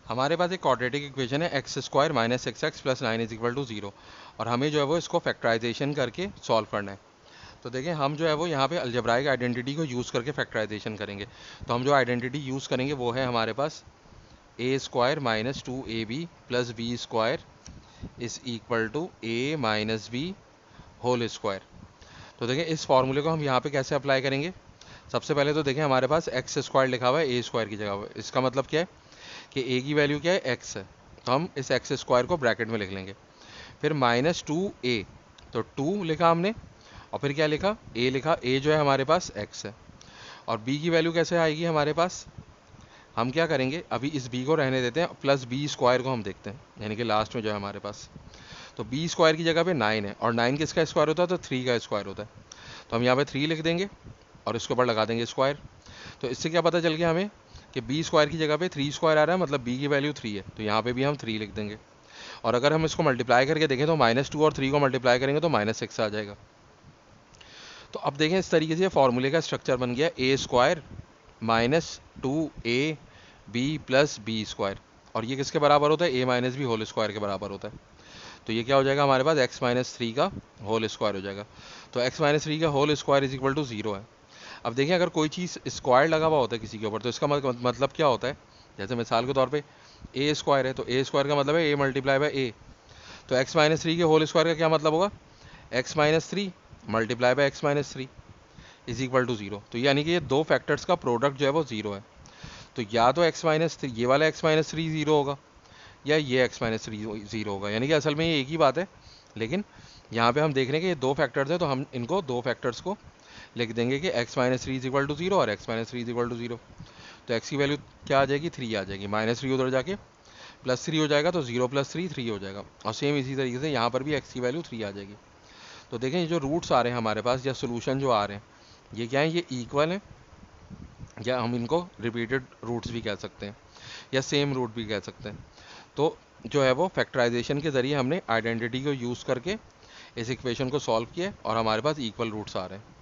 हमारे पास एक क्वाड्रेटिक इक्वेशन है x square minus x x plus 9 is equal to 0, और हमें जो है वो इसको फैक्टराइजेशन करके सॉल्व करना है। तो देखें हम जो है वो यहाँ पे अलजेब्राइक आइडेंटिटी को यूज़ करके फैक्टराइजेशन करेंगे। तो हम जो आइडेंटिटी यूज़ करेंगे वो है हमारे पास A square minus 2ab plus B square is equal to A minus B whole square. तो देखें इस फॉर्मूले को हम यहाँ पे कैसे अप्लाई करेंगे। सबसे पहले तो देखें हमारे पास एक्स स्क्वायर लिखा हुआ है ए स्क्वायर की जगह पर। इसका मतलब क्या है कि ए की वैल्यू क्या है, एक्स है, तो हम इस एक्स स्क्वायर को ब्रैकेट में लिख लेंगे। फिर माइनस 2a, तो 2 लिखा हमने, और फिर क्या लिखा, a लिखा। a जो है हमारे पास x है, और b की वैल्यू कैसे आएगी हमारे पास। हम क्या करेंगे, अभी इस b को रहने देते हैं, प्लस बी स्क्वायर को हम देखते हैं, यानी कि लास्ट में जो है हमारे पास। तो बी स्क्वायर की जगह पे 9 है, और 9 किसका स्क्वायर होता है, तो 3 का स्क्वायर होता है। तो हम यहाँ पे 3 लिख देंगे और इसके ऊपर लगा देंगे स्क्वायर। तो इससे क्या पता चल गया हमें कि बी स्क्वायर की जगह पे 3 स्क्वायर आ रहा है, मतलब बी की वैल्यू 3 है, तो यहाँ पे भी हम 3 लिख देंगे। और अगर हम इसको मल्टीप्लाई करके देखें तो -2 और 3 को मल्टीप्लाई करेंगे तो -6 आ जाएगा। तो अब देखें इस तरीके से फॉर्मूले का स्ट्रक्चर बन गया A square minus 2ab plus B square, और ये किसके बराबर होता है, A minus B whole square के बराबर होता है। तो ये क्या हो जाएगा हमारे पास, x माइनस 3 का होल स्क्वायर हो जाएगा। तो x माइनस 3 का whole square is equal to 0 है। अब देखें अगर कोई चीज़ स्क्वायर लगा हुआ होता है किसी के ऊपर, तो इसका मतलब क्या होता है, जैसे मिसाल के तौर पे ए स्क्वायर है, तो ए स्क्वायर का मतलब है ए मल्टीप्लाई बाय ए। तो एक्स माइनस 3 के होल स्क्वायर का क्या मतलब होगा, x minus 3 multiply by x minus 3 is equal to 0। तो यानी कि ये दो फैक्टर्स का प्रोडक्ट जो है वो 0 है। तो या तो एक्स माइनस 3, ये वाला एक्स माइनस 3 0 होगा, या ये एक्स माइनस 3 0 होगा, यानी कि असल में ये एक ही बात है। लेकिन यहाँ पे हम देख रहे हैं कि ये दो फैक्टर्स हैं, तो हम इनको दो फैक्टर्स को लिख देंगे कि x minus 3 is equal to 0 और x minus 3 is equal to 0। तो एक्स की वैल्यू क्या आ जाएगी, 3 आ जाएगी, -3 उधर जाके +3 हो जाएगा, तो 0 + 3 3 हो जाएगा। और सेम इसी तरीके से यहाँ पर भी एक्स की वैल्यू 3 आ जाएगी। तो देखें ये जो रूट्स आ रहे हैं हमारे पास, या सोल्यूशन जो आ रहे हैं, ये क्या है, ये इक्वल है, या हम इनको रिपीटेड रूट्स भी कह सकते हैं, या सेम रूट भी कह सकते हैं। तो जो है वो फैक्टराइजेशन के ज़रिए हमने आइडेंटिटी को यूज़ करके इस इक्वेशन को सॉल्व किया, और हमारे पास इक्वल रूट्स आ रहे हैं।